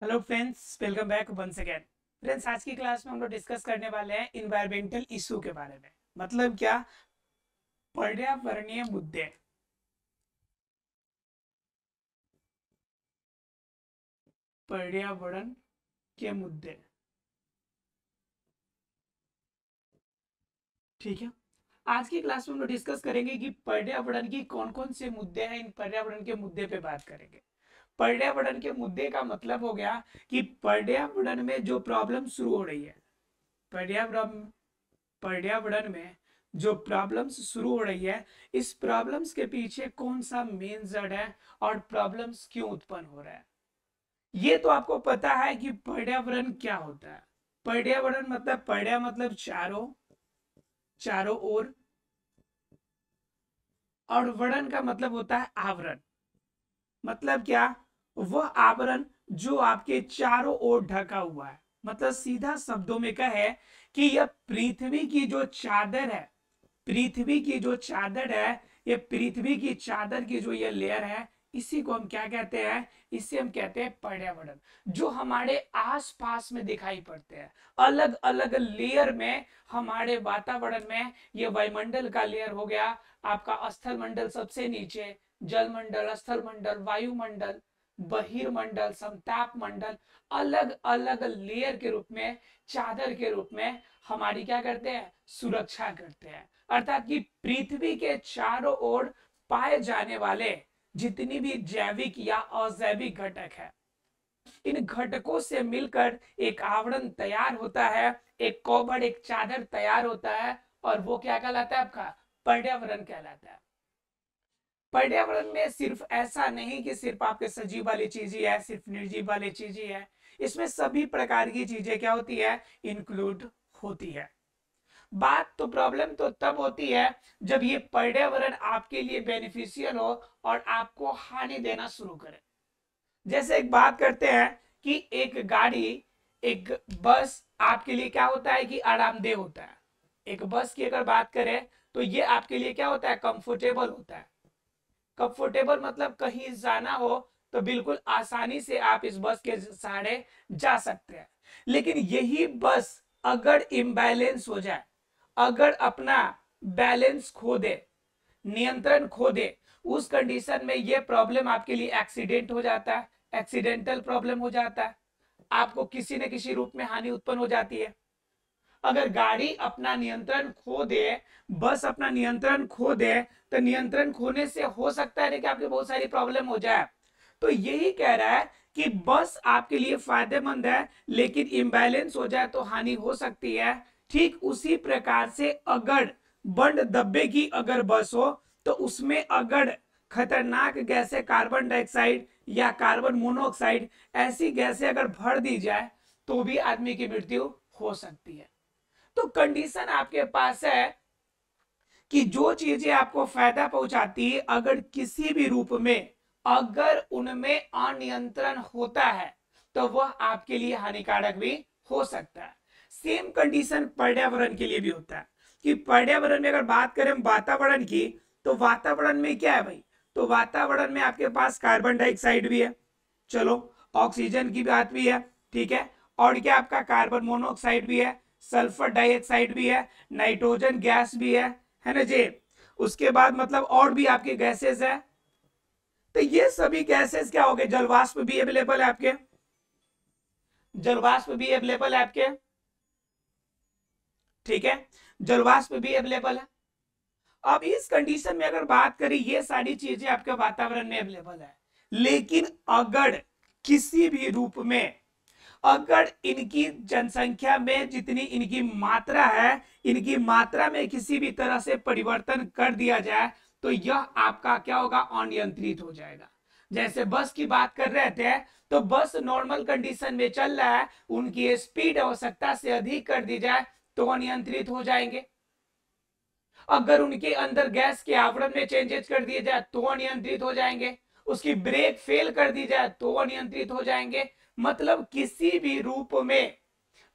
Hello friends, welcome back once again. Friends, आज की class में हम लोग डिस्कस करने वाले हैं इन्वायरमेंटल इशू के बारे में। मतलब क्या? पर्यावरणीय मुद्दे। पर्यावरण के मुद्दे। ठीक है। आज की क्लास में हम लोग डिस्कस करेंगे कि पर्यावरण की कौन कौन से मुद्दे हैं। इन पर्यावरण के मुद्दे पे बात करेंगे। पर्यावरण के मुद्दे का मतलब हो गया कि पर्यावरण में जो प्रॉब्लम शुरू हो रही है। पर्यावरण पर्यावरण में जो प्रॉब्लम्स शुरू हो रही है, इस प्रॉब्लम्स के पीछे कौन सा मेन जड़ है और प्रॉब्लम्स क्यों उत्पन्न हो रहा है। ये तो आपको पता है कि पर्यावरण क्या होता है। पर्यावरण मतलब पर्या मतलब चारों, चारों ओर, और वरण का मतलब होता है आवरण। मतलब क्या? वह आवरण जो आपके चारों ओर ढका हुआ है। मतलब सीधा शब्दों में कहे कि यह पृथ्वी की जो चादर है, पृथ्वी की जो चादर है, ये पृथ्वी की चादर की जो ये लेयर है, इसी को हम क्या कहते हैं? इसे हम कहते हैं पर्यावरण। जो हमारे आसपास में दिखाई पड़ते हैं, अलग अलग लेयर में हमारे वातावरण में। ये वायुमंडल का लेयर हो गया, आपका स्थल मंडल सबसे नीचे, जल मंडल, स्थल मंडल, वायुमंडल, बहिर्मंडल, समताप मंडल, अलग अलग लेयर के रूप में, चादर के रूप में हमारी क्या करते हैं? सुरक्षा करते हैं। अर्थात कि पृथ्वी के चारों ओर पाए जाने वाले जितनी भी जैविक या अजैविक घटक है, इन घटकों से मिलकर एक आवरण तैयार होता है, एक कवर, एक चादर तैयार होता है। और वो क्या कहलाता है? आपका पर्यावरण कहलाता है। पर्यावरण में सिर्फ ऐसा नहीं कि सिर्फ आपके सजीव वाली चीज ही है, सिर्फ निर्जीव वाली चीज ही है। इसमें सभी प्रकार की चीजें क्या होती है? इंक्लूड होती है। बात तो प्रॉब्लम तो तब होती है जब ये पर्यावरण आपके लिए बेनिफिशियल हो और आपको हानि देना शुरू करे। जैसे एक बात करते हैं कि एक गाड़ी, एक बस आपके लिए क्या होता है? कि आरामदेह होता है। एक बस की अगर बात करें तो ये आपके लिए क्या होता है? कंफर्टेबल होता है। कंफर्टेबल मतलब कहीं जाना हो तो बिल्कुल आसानी से आप इस बस के सहारे जा सकते हैं। लेकिन यही बस अगर इम्बैलेंस हो जाए, अगर अपना बैलेंस खो दे, नियंत्रण खो दे, उस कंडीशन में यह प्रॉब्लम आपके लिए एक्सीडेंट हो जाता है, एक्सीडेंटल प्रॉब्लम हो जाता है। आपको किसी न किसी रूप में हानि उत्पन्न हो जाती है। अगर गाड़ी अपना नियंत्रण खो दे, बस अपना नियंत्रण खो दे, तो नियंत्रण खोने से हो सकता है कि आपके बहुत सारी प्रॉब्लम हो जाए। तो यही कह रहा है कि बस आपके लिए फायदेमंद है, लेकिन इम्बैलेंस हो जाए तो हानि हो सकती है। ठीक उसी प्रकार से अगर बंद डब्बे की अगर बस हो, तो उसमें अगर खतरनाक गैसें, कार्बन डाइऑक्साइड या कार्बन मोनोऑक्साइड, ऐसी गैसें अगर भर दी जाए तो भी आदमी की मृत्यु हो सकती है। तो कंडीशन आपके पास है कि जो चीजें आपको फायदा पहुंचाती है, अगर किसी भी रूप में अगर उनमें अनियंत्रण होता है तो वह आपके लिए हानिकारक भी हो सकता है। सेम कंडीशन पर्यावरण के लिए भी होता है कि पर्यावरण में अगर बात करें वातावरण की, तो वातावरण में क्या है भाई? तो वातावरण में आपके पास कार्बन डाइऑक्साइड भी है, चलो, ऑक्सीजन की बात भी है, ठीक है, और क्या आपका कार्बन मोनोऑक्साइड भी है, सल्फर डाइऑक्साइड भी है, नाइट्रोजन गैस भी है ना जी। उसके बाद मतलब और भी आपके गैसेस है। तो ये सभी गैसेस क्या हो गए? जलवाष्प भी अवेलेबल है आपके, जलवाष्प भी अवेलेबल है आपके, ठीक है, जलवाष्प भी अवेलेबल है। अब इस कंडीशन में अगर बात करें, ये सारी चीजें आपके वातावरण में अवेलेबल है, लेकिन अगर किसी भी रूप में, अगर इनकी जनसंख्या में जितनी इनकी मात्रा है, इनकी मात्रा में किसी भी तरह से परिवर्तन कर दिया जाए, तो यह आपका क्या होगा? अनियंत्रित हो जाएगा। जैसे बस की बात कर रहे थे, तो बस नॉर्मल कंडीशन में चल रहा है, उनकी स्पीड आवश्यकता से अधिक कर दी जाए तो अनियंत्रित हो जाएंगे। अगर उनके अंदर गैस के आवरण में चेंजेस कर दिए जाए तो अनियंत्रित हो जाएंगे। उसकी ब्रेक फेल कर दी जाए तो अनियंत्रित हो जाएंगे। मतलब किसी भी रूप में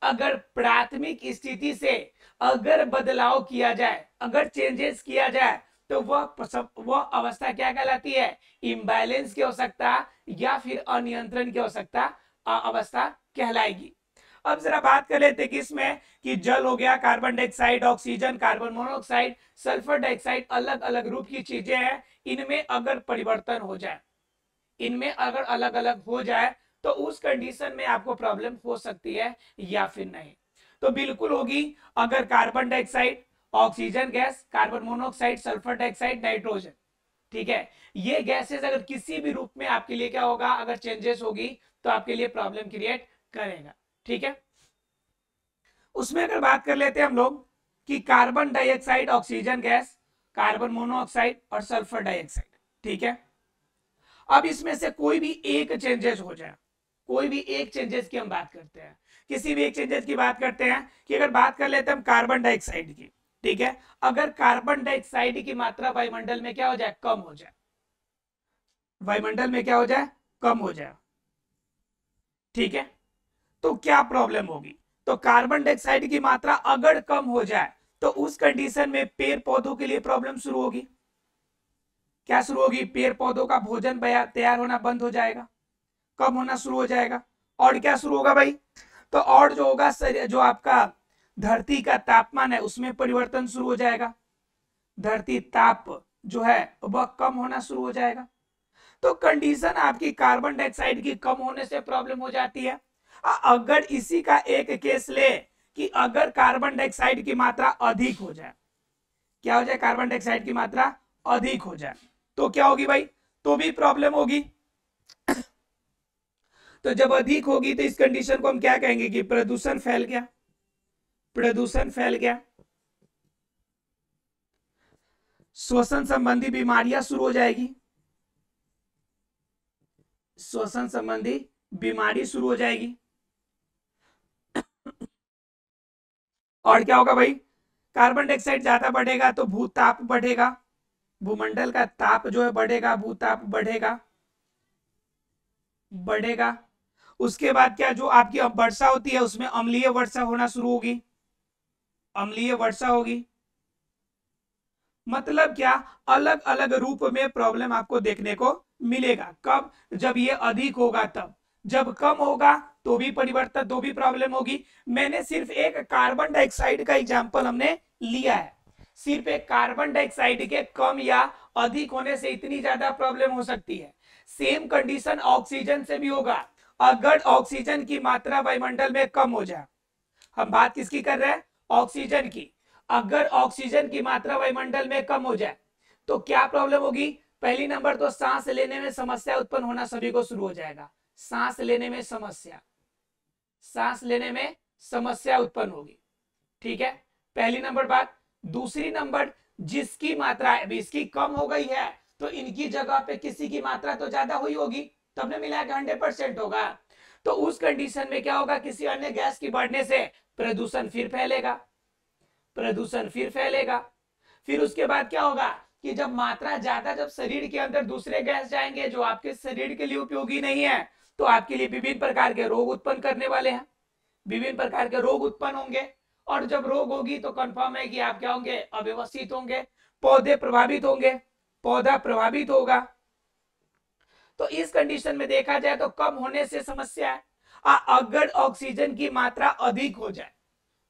अगर प्राथमिक स्थिति से अगर बदलाव किया जाए, अगर चेंजेस किया जाए, तो वह अवस्था क्या कहलाती है? इम्बैलेंस की आवश्यकता या फिर अनियंत्रण की आवश्यकता अवस्था कहलाएगी। अब जरा बात कर लेते हैं कि इसमें कि जल हो गया, carbon dioxide, oxygen, carbon monoxide, sulphur dioxide, अलग अलग रूप की चीजें हैं। इनमें अगर परिवर्तन हो जाए, इनमें अगर अलग अलग हो जाए तो उस कंडीशन में आपको प्रॉब्लम हो सकती है या फिर नहीं। तो बिल्कुल होगी। अगर carbon dioxide, oxygen gas, carbon monoxide, sulphur dioxide, nitrogen, ठीक है, ये गैसेस अगर किसी भी रूप में आपके लिए क्या होगा, अगर चेंजेस होगी तो आपके लिए प्रॉब्लम क्रिएट करेगा। ठीक है, उसमें अगर बात कर लेते हैं हम लोग कि carbon dioxide, oxygen gas, carbon monoxide और सल्फर डाइऑक्साइड, ठीक है। अब इसमें से कोई भी एक चेंजेस हो जाए, कोई भी एक चेंजेस की हम बात करते हैं, किसी भी एक चेंजेस की बात करते हैं कि अगर बात कर लेते हैं हम कार्बन डाइऑक्साइड की, ठीक है, अगर कार्बन डाइऑक्साइड की मात्रा वायुमंडल में क्या हो जाए, कम हो जाए, वायुमंडल में क्या हो जाए, कम हो जाए, ठीक है, तो क्या प्रॉब्लम होगी, तो कार्बन डाइऑक्साइड की मात्रा अगर कम हो जाए तो उस कंडीशन में पेड़ पौधों के लिए प्रॉब्लम शुरू होगी। क्या शुरू होगी, पेड़ पौधों का भोजन तैयार होना बंद हो जाएगा, कम होना शुरू हो जाएगा। और क्या शुरू होगा भाई, तो और जो होगा जो आपका धरती का तापमान है उसमें परिवर्तन शुरू हो जाएगा, धरती ताप जो है वह कम होना शुरू हो जाएगा। तो कंडीशन आपकी कार्बन डाइऑक्साइड की कम होने से प्रॉब्लम हो जाती है। अगर इसी का एक केस ले कि अगर कार्बन डाइऑक्साइड की मात्रा अधिक हो जाए, क्या हो जाए, कार्बन डाइऑक्साइड की मात्रा अधिक हो जाए तो क्या होगी भाई, तो भी प्रॉब्लम होगी। तो जब अधिक होगी तो इस कंडीशन को हम क्या कहेंगे कि प्रदूषण फैल गया, प्रदूषण फैल गया, श्वसन संबंधी बीमारियां शुरू हो जाएगी, श्वसन संबंधी बीमारी शुरू हो जाएगी। और क्या होगा भाई, कार्बन डाइऑक्साइड ज्यादा बढ़ेगा तो भूताप बढ़ेगा, भूमंडल का ताप जो है बढ़ेगा, भूताप बढ़ेगा, बढ़ेगा। उसके बाद क्या, जो आपकी वर्षा होती है उसमें अम्लीय वर्षा होना शुरू होगी, अम्लीय वर्षा होगी। मतलब क्या, अलग अलग रूप में प्रॉब्लम आपको देखने को मिलेगा। कब, जब ये अधिक होगा तब, जब कम होगा तो भी परिवर्तन, तो भी प्रॉब्लम होगी। मैंने सिर्फ एक कार्बन डाइऑक्साइड का एग्जांपल हमने लिया है, सिर्फ एक कार्बन डाइऑक्साइड के कम या अधिक होने से इतनी ज्यादा प्रॉब्लम हो सकती है। सेम कंडीशन ऑक्सीजन से भी होगा। अगर ऑक्सीजन की मात्रा वायुमंडल में कम हो जाए, हम बात किसकी कर रहे हैं, ऑक्सीजन की, अगर ऑक्सीजन की मात्रा वायुमंडल में कम हो जाए तो क्या प्रॉब्लम होगी, पहली नंबर तो सांस लेने में समस्या उत्पन्न होना सभी को शुरू हो जाएगा, सांस लेने में समस्या, सांस लेने में समस्या उत्पन्न होगी, ठीक है, पहली नंबर बात। दूसरी नंबर, जिसकी मात्रा इसकी कम हो गई है तो इनकी जगह पे किसी की मात्रा तो ज्यादा हुई होगी, तो हमने मिला कि 100% होगा, तो उस कंडीशन में क्या होगा, किसी अन्य गैस की बढ़ने से प्रदूषण फिर फैलेगा, प्रदूषण फिर फैलेगा। फिर उसके बाद क्या होगा कि जब मात्रा ज्यादा, जब शरीर के अंदर दूसरे गैस जाएंगे जो आपके शरीर के लिए उपयोगी नहीं है, तो आपके लिए विभिन्न प्रकार के रोग उत्पन्न करने वाले हैं, विभिन्न प्रकार के रोग उत्पन्न होंगे। और जब रोग होगी तो कंफर्म है कि आप क्या होंगे, अव्यवस्थित होंगे, पौधे प्रभावित होंगे, पौधा प्रभावित होगा। तो इस कंडीशन में देखा जाए तो कम होने से समस्या है। अगर ऑक्सीजन की मात्रा अधिक हो जाए,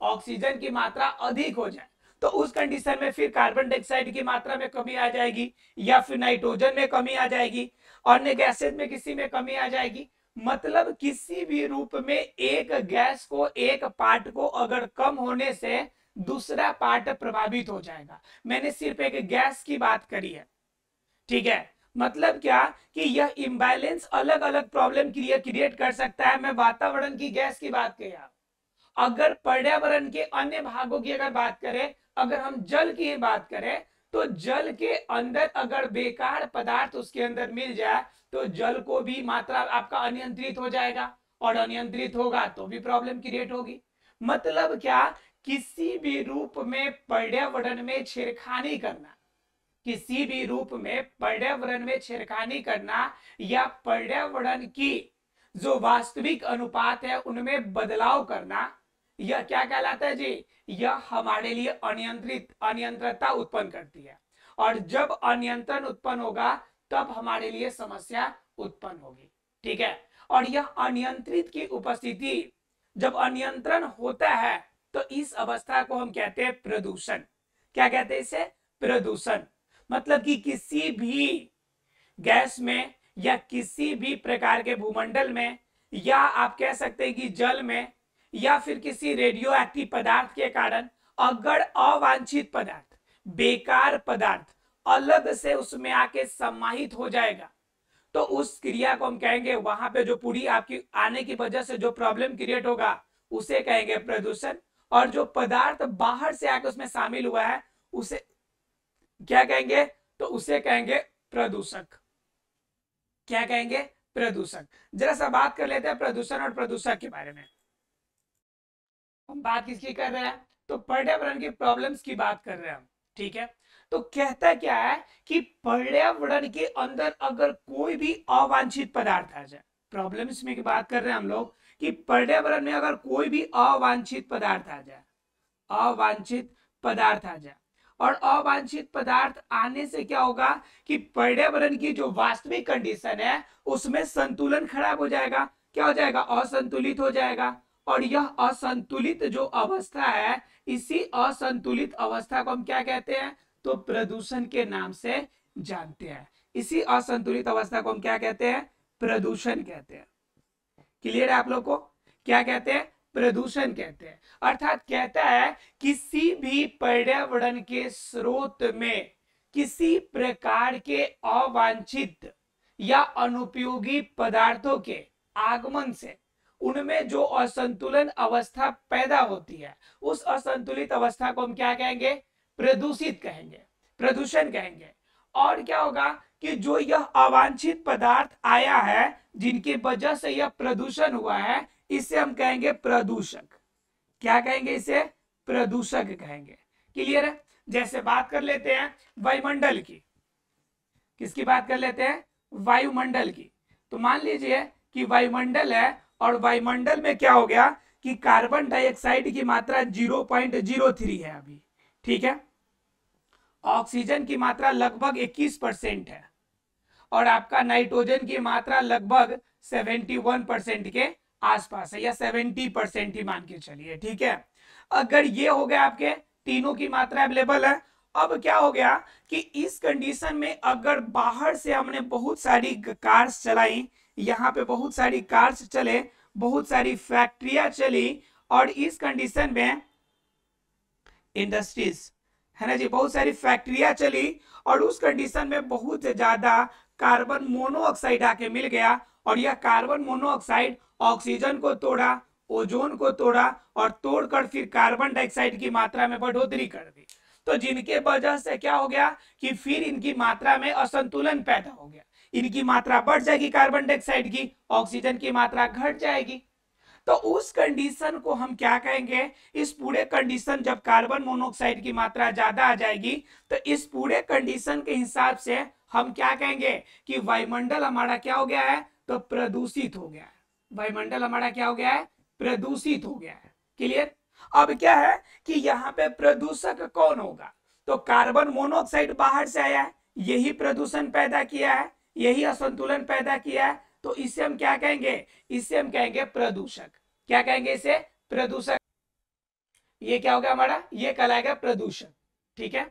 ऑक्सीजन की मात्रा अधिक हो जाए तो उस कंडीशन में फिर कार्बन डाइऑक्साइड की मात्रा में कमी आ जाएगी, या फिर नाइट्रोजन में कमी आ जाएगी, अन्य गैसेज में किसी में कमी आ जाएगी। मतलब किसी भी रूप में एक गैस को, एक पार्ट को अगर कम होने से दूसरा पार्ट प्रभावित हो जाएगा। मैंने सिर्फ एक गैस की बात करी है, ठीक है। मतलब क्या कि यह इम्बैलेंस अलग अलग प्रॉब्लम क्रिएट कर सकता है। मैं वातावरण की गैस की बात किया, अगर पर्यावरण के अन्य भागों की अगर बात करें, अगर हम जल की बात करें तो जल के अंदर अगर बेकार पदार्थ उसके अंदर मिल जाए तो जल को भी मात्रा आपका अनियंत्रित हो जाएगा, और अनियंत्रित होगा तो भी प्रॉब्लम क्रिएट होगी। मतलब क्या, किसी भी रूप में पर्यावरण में छेड़खानी करना, किसी भी रूप में पर्यावरण में छेड़खानी करना या पर्यावरण की जो वास्तविक अनुपात है उनमें बदलाव करना, यह क्या कहलाता है जी, यह हमारे लिए अनियंत्रितता उत्पन्न करती है। और जब अनियंत्रण उत्पन्न होगा तब हमारे लिए समस्या उत्पन्न होगी, ठीक है। और यह अनियंत्रित की उपस्थिति, जब अनियंत्रण होता है तो इस अवस्था को हम कहते हैं प्रदूषण। क्या कहते हैं इसे? प्रदूषण। मतलब कि किसी भी गैस में या किसी भी प्रकार के भूमंडल में, या आप कह सकते हैं कि जल में, या फिर किसी रेडियो एक्टिव पदार्थ के कारण अगर अवांछित पदार्थ, बेकार पदार्थ अलग से उसमें आके समाहित हो जाएगा तो उस क्रिया को हम कहेंगे, वहां पे जो पूरी आपकी आने की वजह से जो प्रॉब्लम क्रिएट होगा उसे कहेंगे प्रदूषण। और जो पदार्थ बाहर से आके उसमें शामिल हुआ है उसे क्या कहेंगे? तो उसे कहेंगे प्रदूषक। क्या कहेंगे? प्रदूषक। जरा सा बात कर लेते हैं प्रदूषण और प्रदूषक के बारे में। हम बात किसकी कर रहे हैं? तो पर्यावरण की प्रॉब्लम्स की बात कर रहे हैं हम। ठीक है, तो कहता क्या है कि पर्यावरण के अंदर अगर कोई भी अवांछित पदार्थ आ जाए, प्रॉब्लम्स में की बात कर रहे हैं हम लोग कि पर्यावरण में अगर कोई भी अवांछित पदार्थ आ जाए, अवांछित पदार्थ आ जाए, और अवांछित पदार्थ आने से क्या होगा कि पर्यावरण की जो वास्तविक कंडीशन है उसमें संतुलन खराब हो जाएगा। क्या हो जाएगा? असंतुलित हो जाएगा। और यह असंतुलित जो अवस्था है, इसी असंतुलित अवस्था को हम क्या कहते हैं? तो प्रदूषण के नाम से जानते हैं। इसी असंतुलित अवस्था को हम क्या कहते हैं? प्रदूषण कहते हैं। क्लियर है आप लोग को? क्या कहते हैं? प्रदूषण कहते हैं। अर्थात कहता है किसी भी पर्यावरण के स्रोत में किसी प्रकार के अवांछित या अनुपयोगी पदार्थों के आगमन से उनमें जो असंतुलन अवस्था पैदा होती है, उस असंतुलित अवस्था को हम क्या कहेंगे? प्रदूषित कहेंगे, प्रदूषण कहेंगे। और क्या होगा कि जो यह अवांछित पदार्थ आया है जिनकी वजह से यह प्रदूषण हुआ है, इसे हम कहेंगे प्रदूषक। क्या कहेंगे इसे? प्रदूषक कहेंगे। क्लियर है? जैसे बात कर लेते हैं वायुमंडल की। किसकी बात कर लेते हैं? वायुमंडल की। तो मान लीजिए कि वायुमंडल है और वायुमंडल में क्या हो गया कि कार्बन डाइऑक्साइड की मात्रा 0.03 है अभी। ठीक है, ऑक्सीजन की मात्रा लगभग 21% है और आपका नाइट्रोजन की मात्रा लगभग 71% के आसपास है, या 70% ही मान के चलिए। ठीक है, अगर ये हो गया आपके तीनों की मात्रा अवेलेबल है, अब क्या हो गया कि इस कंडीशन में अगर बाहर से हमने बहुत सारी कार्स चलाई, यहाँ पे बहुत सारी कार्स चले, बहुत सारी फैक्ट्रियां चली, और इस कंडीशन में इंडस्ट्रीज है ना जी, बहुत सारी फैक्ट्रियां चली, और उस कंडीशन में बहुत ज्यादा कार्बन मोनोऑक्साइड आके मिल गया, और यह कार्बन मोनोऑक्साइड ऑक्सीजन को तोड़ा, ओजोन को तोड़ा, और तोड़कर फिर कार्बन डाइऑक्साइड की मात्रा में बढ़ोतरी कर दी। तो जिनके वजह से क्या हो गया कि फिर इनकी मात्रा में असंतुलन पैदा हो गया। इनकी मात्रा बढ़ जाएगी कार्बन डाइऑक्साइड की, ऑक्सीजन की मात्रा घट जाएगी। तो उस कंडीशन को हम क्या कहेंगे? इस पूरे कंडीशन, जब कार्बन मोनोऑक्साइड की मात्रा ज्यादा आ जाएगी तो इस पूरे कंडीशन के हिसाब से हम क्या कहेंगे कि वायुमंडल हमारा क्या हो गया है? तो प्रदूषित हो गया है। वायुमंडल हमारा क्या हो गया है? प्रदूषित हो गया है। क्लियर? अब क्या है कि यहाँ पे प्रदूषक कौन होगा? तो कार्बन मोनोऑक्साइड बाहर से आया है, यही प्रदूषण पैदा किया है, यही असंतुलन पैदा किया है, तो इसे हम क्या कहेंगे? इसे हम कहेंगे प्रदूषक। क्या कहेंगे इसे? प्रदूषक। ये क्या होगा हमारा? ये कहलाएगा प्रदूषण। ठीक है,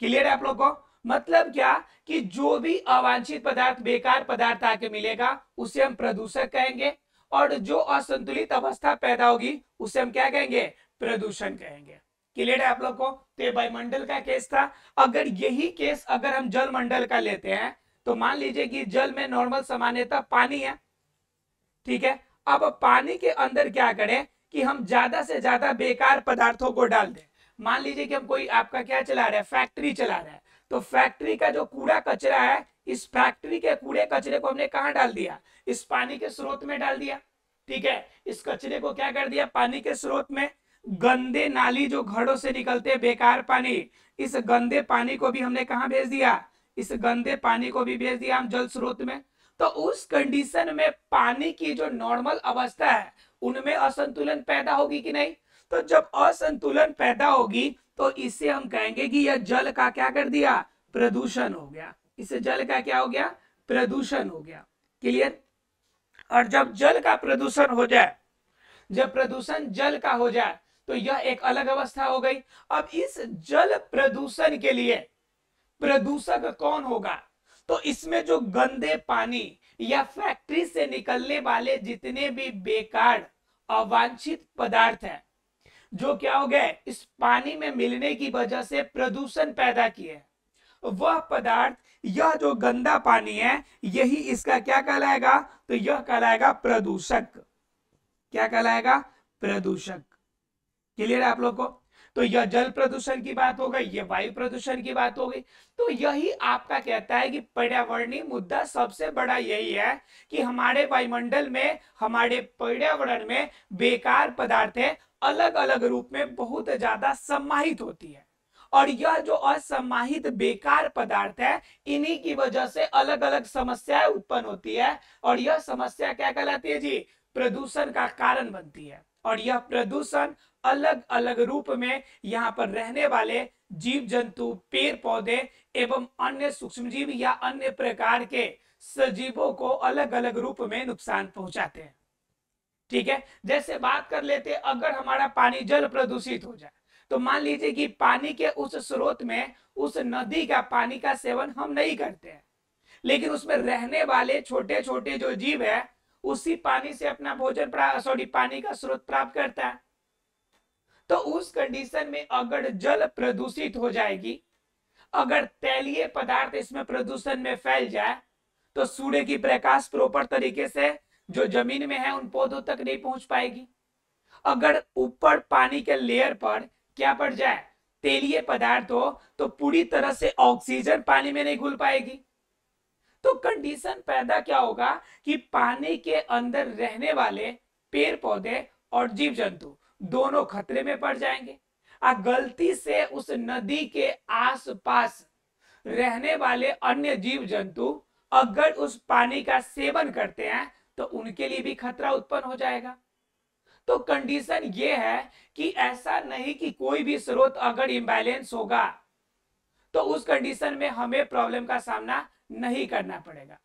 क्लियर है आप लोग को? मतलब क्या कि जो भी अवांछित पदार्थ, बेकार पदार्थ आके मिलेगा उसे हम प्रदूषक कहेंगे, और जो असंतुलित अवस्था पैदा होगी उसे हम क्या कहेंगे? प्रदूषण कहेंगे। क्लियर है आप लोग को? तो ये वायुमंडल का केस था। अगर यही केस अगर हम जल मंडल का लेते हैं, तो मान लीजिए कि जल में नॉर्मल सामान्यतः पानी है। ठीक है, अब पानी के अंदर क्या करें कि हम ज्यादा से ज्यादा बेकार पदार्थों को डाल दें। मान लीजिए कि हम कोई आपका क्या चला रहा है? फैक्ट्री चला रहा है, तो फैक्ट्री का जो कूड़ा कचरा है, इस फैक्ट्री के कूड़े कचरे को हमने कहाँ डाल दिया? इस पानी के स्रोत में डाल दिया। ठीक है, इस कचरे को क्या कर दिया? पानी के स्रोत में। गंदे नाली जो घरों से निकलते बेकार पानी, इस गंदे पानी को भी हमने कहाँ भेज दिया? इस गंदे पानी को भी भेज दिया हम जल स्रोत में। तो उस कंडीशन में पानी की जो नॉर्मल अवस्था है उनमें असंतुलन पैदा होगी कि नहीं? तो जब असंतुलन पैदा होगी तो इसे हम कहेंगे कि यह जल का क्या कर दिया? प्रदूषण हो गया। इसे जल का क्या हो गया? प्रदूषण हो गया। क्लियर? और जब जल का प्रदूषण हो जाए, जब प्रदूषण जल का हो जाए तो यह एक अलग अवस्था हो गई। अब इस जल प्रदूषण के लिए प्रदूषक कौन होगा? तो इसमें जो गंदे पानी या फैक्ट्री से निकलने वाले जितने भी बेकार अवांछित पदार्थ है, जो क्या हो गए, इस पानी में मिलने की वजह से प्रदूषण पैदा किए, वह पदार्थ, यह जो गंदा पानी है, यही इसका क्या कहलाएगा? तो यह कहलाएगा प्रदूषक। क्या कहलाएगा? प्रदूषक। क्लियर है आप लोग को? तो यह जल प्रदूषण की बात हो गई, यह वायु प्रदूषण की बात हो गई। तो यही आपका कहता है कि पर्यावरणीय मुद्दा सबसे बड़ा यही है कि हमारे वायुमंडल में, हमारे पर्यावरण में बेकार पदार्थें अलग अलग रूप में बहुत ज्यादा समाहित होती है, और यह जो असमाहित बेकार पदार्थ है, इन्हीं की वजह से अलग अलग समस्याएं उत्पन्न होती है, और यह समस्या क्या कहलाती है जी? प्रदूषण का कारण बनती है। और यह प्रदूषण अलग अलग रूप में यहाँ पर रहने वाले जीव जंतु, पेड़ पौधे एवं अन्य सूक्ष्मजीव या अन्य प्रकार के सजीवों को अलग अलग रूप में नुकसान पहुंचाते हैं। ठीक है, जैसे बात कर लेते, अगर हमारा पानी जल प्रदूषित हो जाए, तो मान लीजिए कि पानी के उस स्रोत में, उस नदी का पानी का सेवन हम नहीं करते हैं, लेकिन उसमें रहने वाले छोटे छोटे जो जीव है उसी पानी से अपना भोजन पानी का स्रोत प्राप्त करता है। तो उस कंडीशन में अगर जल प्रदूषित हो जाएगी, अगर तैलीय पदार्थ इसमें प्रदूषण में फैल जाए, तो सूर्य की प्रकाश प्रॉपर तरीके से जो जमीन में है उन पौधों तक नहीं पहुंच पाएगी। अगर ऊपर पानी के लेयर पर क्या पड़ जाए, तेलीय पदार्थ हो, तो पूरी तरह से ऑक्सीजन पानी में नहीं घुल पाएगी। तो कंडीशन पैदा क्या होगा कि पानी के अंदर रहने वाले पेड़ पौधे और जीव जंतु दोनों खतरे में पड़ जाएंगे। गलती से उस नदी के आसपास रहने वाले अन्य जीव जंतु अगर उस पानी का सेवन करते हैं तो उनके लिए भी खतरा उत्पन्न हो जाएगा। तो कंडीशन ये है कि ऐसा नहीं कि कोई भी स्रोत अगर इम्बैलेंस होगा तो उस कंडीशन में हमें प्रॉब्लम का सामना नहीं करना पड़ेगा,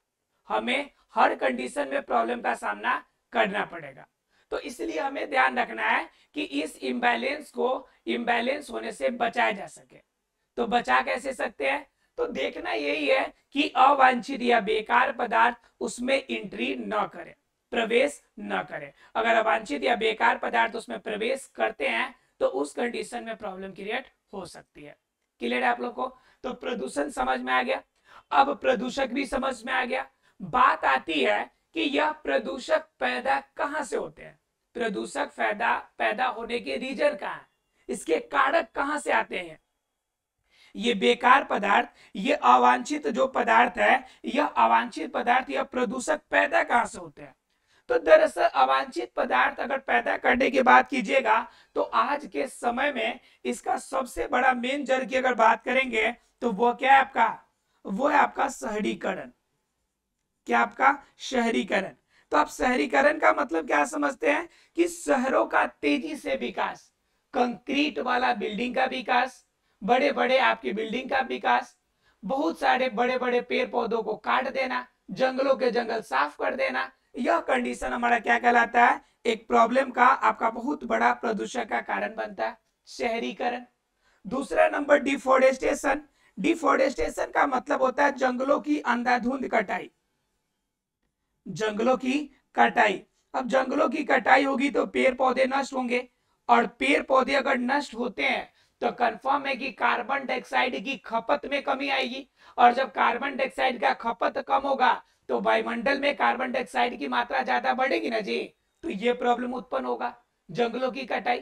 हमें हर कंडीशन में प्रॉब्लम का सामना करना पड़ेगा। तो इसलिए हमें ध्यान रखना है कि इस इम्बैलेंस को, इम्बैलेंस होने से बचाया जा सके। तो बचा कैसे सकते हैं? तो देखना यही है कि अवांछित या बेकार पदार्थ उसमें एंट्री न करे, प्रवेश न करे। अगर अवांछित या बेकार पदार्थ उसमें प्रवेश करते हैं तो उस कंडीशन में प्रॉब्लम क्रिएट हो सकती है। क्लियर है आप लोग को? तो प्रदूषण समझ में आ गया। अब प्रदूषक भी समझ में आ गया। बात आती है कि यह प्रदूषक पैदा कहां से होते हैं, प्रदूषक पैदा होने के रीजन कहां है, इसके कारक कहां से आते हैं। ये बेकार पदार्थ, ये अवांछित जो पदार्थ है, यह अवांछित पदार्थ, यह प्रदूषक पैदा कहां से होते हैं। तो दरअसल अवांछित पदार्थ अगर पैदा करने की बात कीजिएगा तो आज के समय में इसका सबसे बड़ा मेन जड़ की अगर बात करेंगे तो वो क्या है आपका, वो है आपका शहरीकरण। क्या आपका शहरीकरण। तो आप शहरीकरण का मतलब क्या समझते हैं कि शहरों का तेजी से विकास, कंक्रीट वाला बिल्डिंग का विकास, बड़े बड़े आपकी बिल्डिंग का विकास, बहुत सारे बड़े बड़े पेड़ पौधों को काट देना, जंगलों के जंगल साफ कर देना, यह कंडीशन हमारा क्या कहलाता है, एक प्रॉब्लम का, आपका बहुत बड़ा प्रदूषण का कारण बनता है, शहरीकरण। दूसरा नंबर डिफोरेस्टेशन। डिफोरेस्टेशन का मतलब होता है जंगलों की अंधाधुंध कटाई, जंगलों की कटाई। अब जंगलों की कटाई होगी तो पेड़ पौधे नष्ट होंगे, और पेड़ पौधे अगर नष्ट होते हैं तो कंफर्म है कि कार्बन डाइऑक्साइड की खपत में कमी आएगी, और जब कार्बन डाइऑक्साइड का खपत कम होगा तो वायुमंडल में कार्बन डाइऑक्साइड की मात्रा ज्यादा बढ़ेगी ना जी, तो ये प्रॉब्लम उत्पन्न होगा, जंगलों की कटाई।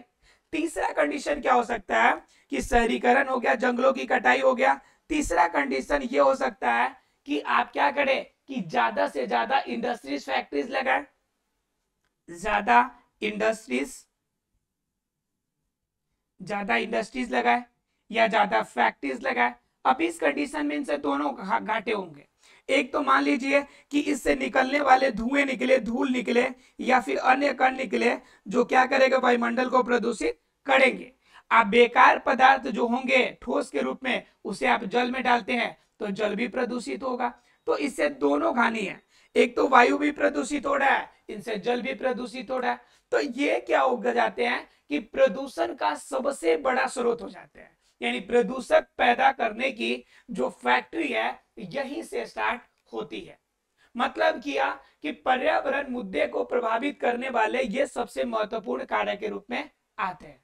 तीसरा कंडीशन क्या हो सकता है कि शहरीकरण हो गया, जंगलों की कटाई हो गया। तीसरा कंडीशन ये हो सकता है कि आप क्या करें कि ज्यादा से ज्यादा इंडस्ट्रीज, फैक्ट्रीज लगाएं, ज्यादा इंडस्ट्रीज लगाए या ज्यादा फैक्ट्रीज लगाए। अब इस कंडीशन में इनसे दोनों घाटे होंगे। एक तो मान लीजिए कि इससे निकलने वाले धुएं निकले, धूल निकले या फिर अन्य कण निकले जो क्या करेगा, वायुमंडल को प्रदूषित करेंगे। आप बेकार पदार्थ जो होंगे ठोस के रूप में, उसे आप जल में डालते हैं तो जल भी प्रदूषित होगा। तो इससे दोनों हानि है, एक तो वायु भी प्रदूषित हो रहा है, इनसे जल भी प्रदूषित हो रहा है। तो ये क्या हो जाते हैं कि प्रदूषण का सबसे बड़ा स्रोत हो जाते हैं। यानी प्रदूषक पैदा करने की जो फैक्ट्री है यहीं से स्टार्ट होती है। मतलब किया कि पर्यावरण मुद्दे को प्रभावित करने वाले ये सबसे महत्वपूर्ण कार्य के रूप में आते हैं।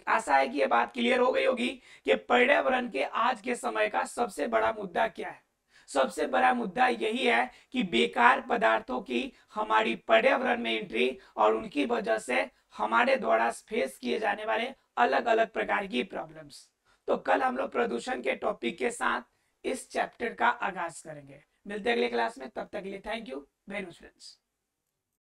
आशा है कि ये बात क्लियर हो गई होगी कि पर्यावरण के आज के समय का सबसे बड़ा मुद्दा क्या है। सबसे बड़ा मुद्दा यही है कि बेकार पदार्थों की हमारी पर्यावरण में एंट्री और उनकी वजह से हमारे द्वारा फेस किए जाने वाले अलग अलग प्रकार की प्रॉब्लम्स। तो कल हम लोग प्रदूषण के टॉपिक के साथ इस चैप्टर का आगाज करेंगे। मिलते हैं अगले क्लास में, तब तक के लिए thank you very much friends.